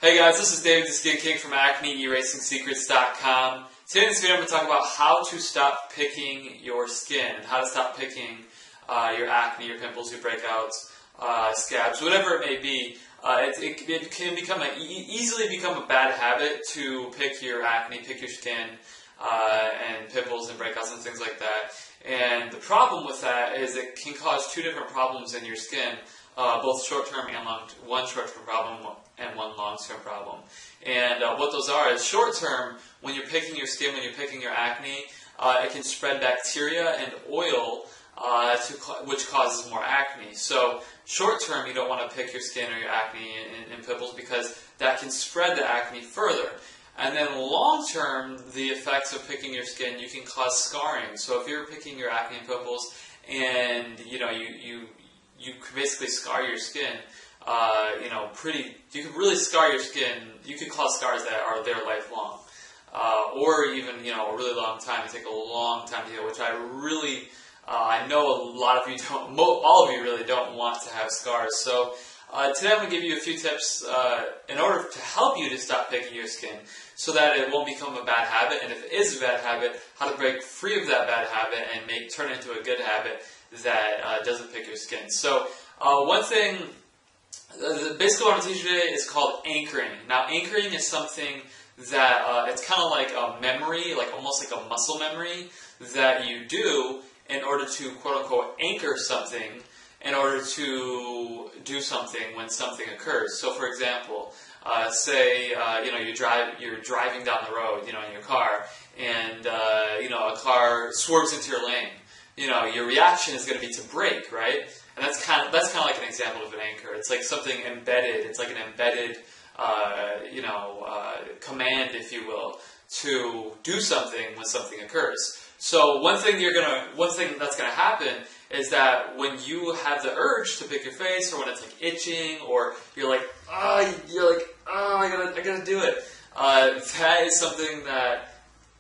Hey guys, this is David the Skin King from Acne, ErasingSecrets.com. Today in this video I'm going to talk about how to stop picking your skin, how to stop picking your acne, your pimples, your breakouts, scabs, whatever it may be. It can easily become a bad habit to pick your acne, pick your skin, and pimples and breakouts and things like that. And the problem with that is it can cause two different problems in your skin. Both short-term and one short-term problem and one long-term problem. And what those are is short-term, when you're picking your skin, when you're picking your acne, it can spread bacteria and oil, which causes more acne. So short-term, you don't want to pick your skin or your acne and pimples because that can spread the acne further. And then long-term, the effects of picking your skin, you can cause scarring. So if you're picking your acne and pimples and you could basically scar your skin, you could really scar your skin. You could cause scars that are there lifelong, or even, a really long time. It take a long time to heal, which I know a lot of you don't, all of you really don't want to have scars. So today I'm going to give you a few tips in order to help you to stop picking your skin so that it won't become a bad habit, and if it is a bad habit, how to break free of that bad habit and turn it into a good habit that doesn't pick your skin. So one thing, basically what I'm teaching today is called anchoring. Now anchoring is something that it's kind of like a memory, like almost like a muscle memory that you do in order to quote-unquote anchor something in order to do something when something occurs. So for example, say you're driving down the road, in your car, and a car swerves into your lane. Your reaction is going to be to brake, right? And that's kind of like an example of an anchor. It's like something embedded. It's like an embedded, command, if you will, to do something when something occurs. So one thing that's gonna happen is that when you have the urge to pick your face, or when it's like itching, or you're like, I gotta do it. That is something that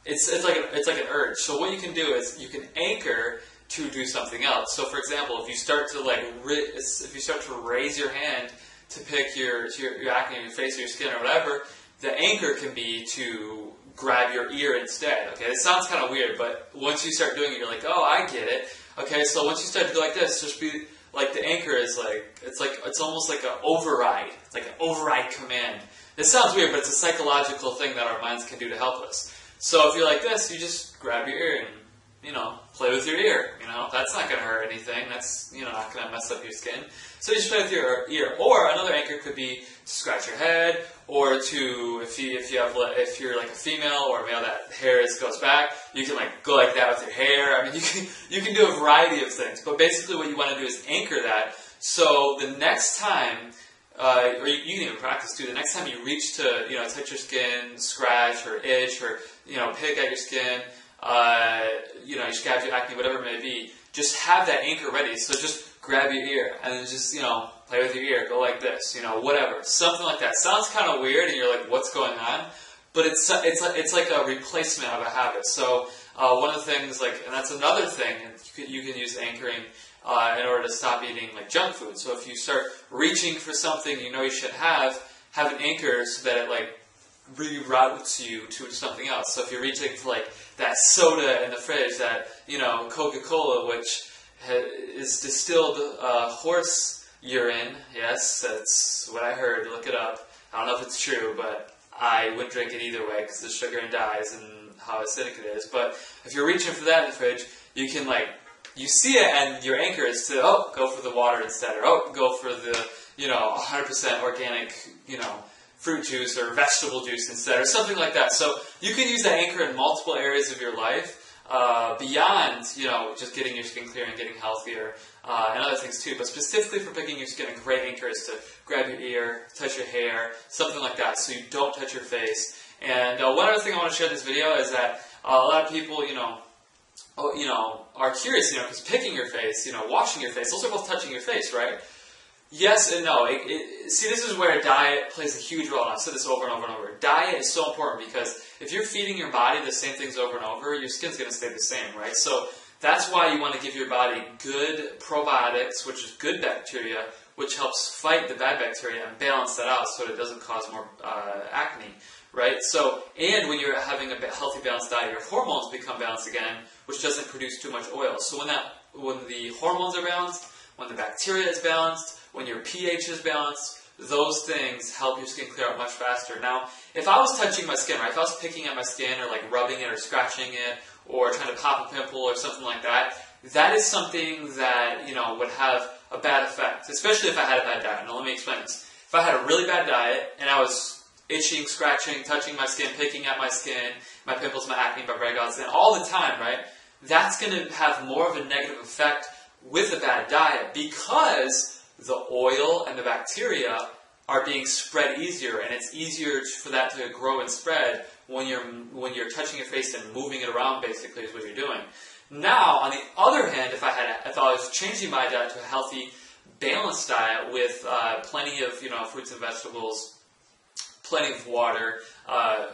it's like an urge. So what you can do is you can anchor to do something else. So for example, if you start to raise your hand to pick your acne on your face or your skin or whatever, the anchor can be to grab your ear instead. Okay, it sounds kind of weird, but once you start doing it, you're like, oh, I get it. Okay, so once you start to do like this, just be like the anchor is it's almost like an override. It's like an override command. It sounds weird, but it's a psychological thing that our minds can do to help us. So if you're like this, you just grab your ear and, play with your ear. That's not going to hurt anything. That's, not going to mess up your skin. So you just play with your ear. Or another anchor could be to scratch your head, or to, if you're like a female or a male that hair goes back, you can go like that with your hair. I mean, you can do a variety of things. But basically what you want to do is anchor that. So the next time, or you can even practice too, the next time you reach to, touch your skin, scratch or itch or, pick at your skin, you scab your acne, whatever it may be, just have that anchor ready. So just grab your ear and then just, play with your ear, go like this, whatever. Something like that. Sounds kind of weird and you're like, what's going on? But it's like a replacement of a habit. So one of the things, and that's another thing, you can use anchoring in order to stop eating junk food. So if you start reaching for something you shouldn't have an anchor so that it reroutes you to something else. So if you're reaching for that soda in the fridge, that Coca-Cola, which is distilled horse urine, yes, that's what I heard, look it up. I don't know if it's true, but I wouldn't drink it either way because the sugar and dyes and how acidic it is. But if you're reaching for that in the fridge, you can you see it and your anchor is to, go for the water instead, or go for the, 100% organic, fruit juice or vegetable juice instead, or something like that. So you can use that anchor in multiple areas of your life, beyond, just getting your skin clear and getting healthier, and other things too. But specifically for picking your skin, a great anchor is to grab your ear, touch your hair, something like that, so you don't touch your face. And one other thing I want to share in this video is that a lot of people, are curious, because picking your face, washing your face, those are both touching your face, right? Yes and no. See, this is where diet plays a huge role, and I've said this over and over and over. Diet is so important because if you're feeding your body the same things over and over, your skin's going to stay the same, right? So that's why you want to give your body good probiotics, which is good bacteria, which helps fight the bad bacteria and balance that out so it doesn't cause more acne, right? So, and when you're having a healthy, balanced diet, your hormones become balanced again, which doesn't produce too much oil. So when the hormones are balanced, when the bacteria is balanced, when your pH is balanced, those things help your skin clear out much faster. Now, if I was touching my skin, right, if I was picking at my skin or like rubbing it or scratching it or trying to pop a pimple or something like that, that is something that, would have a bad effect, especially if I had a bad diet. Now, let me explain this. If I had a really bad diet and I was itching, scratching, touching my skin, picking at my skin, my pimples, my acne, my breakouts, and all the time, right, that's going to have more of a negative effect with a bad diet because the oil and the bacteria are being spread easier, and it's easier for that to grow and spread when you're touching your face and moving it around. Basically, is what you're doing. Now, on the other hand, if I was changing my diet to a healthy, balanced diet with plenty of fruits and vegetables, plenty of water,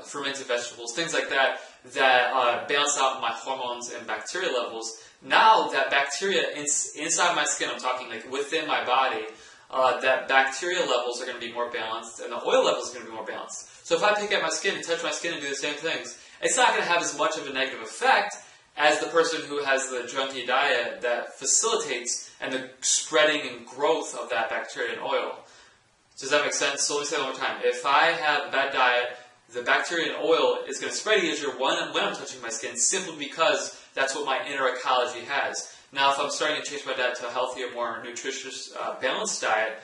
fermented vegetables, things like that, that balance out my hormones and bacteria levels. Now that bacteria inside my skin, I'm talking like within my body, that bacteria levels are going to be more balanced and the oil levels are going to be more balanced. So if I pick at my skin and touch my skin and do the same things, it's not going to have as much of a negative effect as the person who has the junky diet that facilitates and the spreading and growth of that bacteria and oil. Does that make sense? So let me say it one more time. If I have a bad diet, the bacteria and oil is going to spread easier when I'm touching my skin, simply because that's what my inner ecology has. Now, if I'm starting to change my diet to a healthier, more nutritious, balanced diet,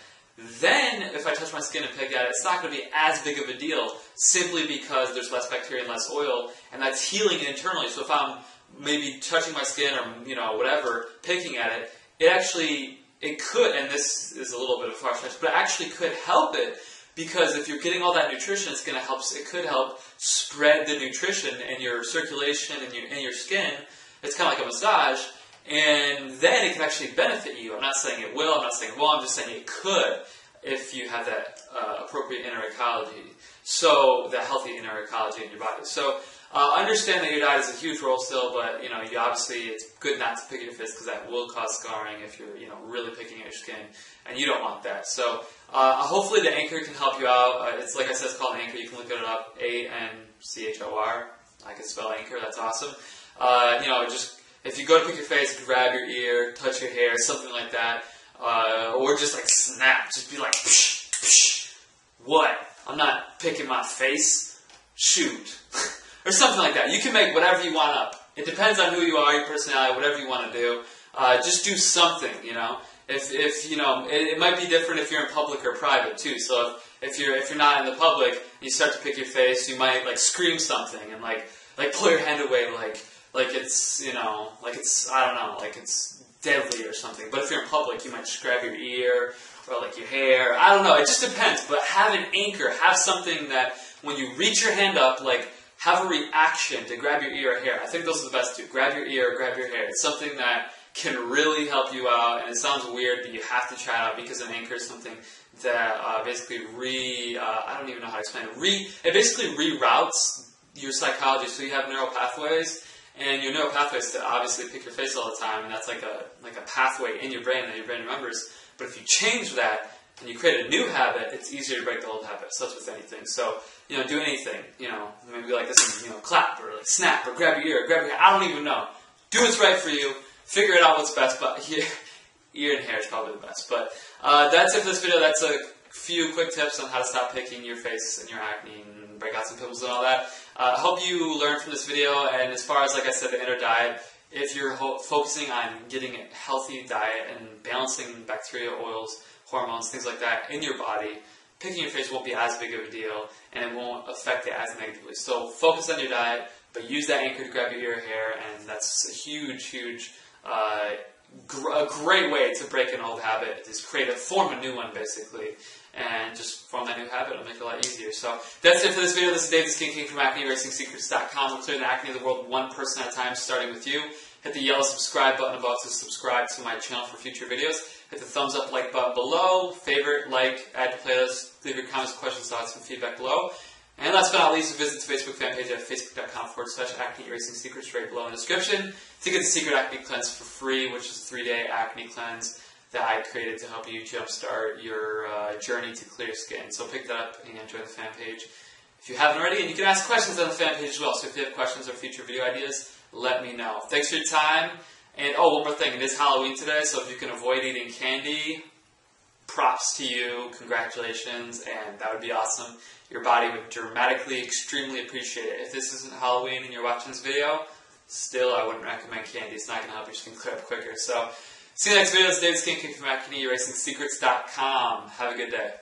then if I touch my skin and pick at it, it's not going to be as big of a deal, simply because there's less bacteria and less oil, and that's healing it internally. So if I'm maybe touching my skin or whatever, picking at it, it could, and this is a little bit of a far-fetched, but it actually could help it, because if you're getting all that nutrition, it could help spread the nutrition in your circulation and in your skin. It's kind of like a massage, and then it can actually benefit you. I'm not saying it will, I'm not saying it won't, I'm just saying it could if you have that appropriate inner ecology. So, that healthy inner ecology in your body. So, understand that your diet is a huge role still, but you obviously it's good not to pick at your face because that will cause scarring if you're really picking at your skin, and you don't want that. So hopefully the Anchor can help you out. It's like I said, it's called Anchor. You can look it up, ANCHOR. I can spell Anchor. That's awesome. Just if you go to pick your face, grab your ear, touch your hair, something like that, or just like snap, just be like, psh, psh, what? I'm not picking my face. Shoot. Or something like that. You can make whatever you want up. It depends on who you are, your personality, whatever you want to do. Just do something, If it might be different if you're in public or private too. So if you're not in the public and you start to pick your face, you might like scream something and like pull your hand away like it's I don't know, like it's deadly or something. But if you're in public, you might just grab your ear or like your hair. I don't know. It just depends. But have an anchor. Have something that when you reach your hand up, like, have a reaction to grab your ear or hair. I think those are the best two. Grab your ear or grab your hair. It's something that can really help you out, and it sounds weird, but you have to try it out because an anchor is something that basically I don't even know how to explain it. It basically reroutes your psychology, so you have neural pathways, and your neural pathways to obviously pick your face all the time, and that's like a pathway in your brain that your brain remembers. But if you change that and you create a new habit, it's easier to break the old habit. So that's with anything. So, do anything. Maybe like this, clap or like snap or grab your ear or grab your hair. I don't even know. Do what's right for you. Figure it out what's best. But ear and hair is probably the best. But that's it for this video. That's a few quick tips on how to stop picking your face and your acne and breakouts and pimples and all that. I hope you learned from this video. And as far as, like I said, the inner diet, if you're focusing on getting a healthy diet and balancing bacteria, oils, hormones, things like that in your body, picking your face won't be as big of a deal, and it won't affect it as negatively. So focus on your diet, but use that anchor to grab your ear hair, and that's a huge, a great way to break an old habit. Just form a new one, basically, and just form that new habit. It'll make it a lot easier. So that's it for this video. This is Dave the Skin King from AcneErasingSecrets.com. We're clearing the acne of the world one person at a time, starting with you. Hit the yellow subscribe button above to subscribe to my channel for future videos. Hit the thumbs up, like button below, favorite, like, add to playlist, leave your comments, questions, thoughts, and feedback below. And last but not least, visit the Facebook fan page at facebook.com/Acne Erasing Secrets right below in the description to get the Secret Acne Cleanse for free, which is a 3-day acne cleanse that I created to help you jumpstart your journey to clear skin. So pick that up and join the fan page if you haven't already. And you can ask questions on the fan page as well. So if you have questions or future video ideas, let me know. Thanks for your time. And oh, one more thing. It is Halloween today, so if you can avoid eating candy, props to you. Congratulations. And that would be awesome. Your body would dramatically, extremely appreciate it. If this isn't Halloween and you're watching this video, still I wouldn't recommend candy. It's not going to help your skin clear up quicker. So see you next video. It's David Skin King from Acne, ErasingSecrets.com. Have a good day.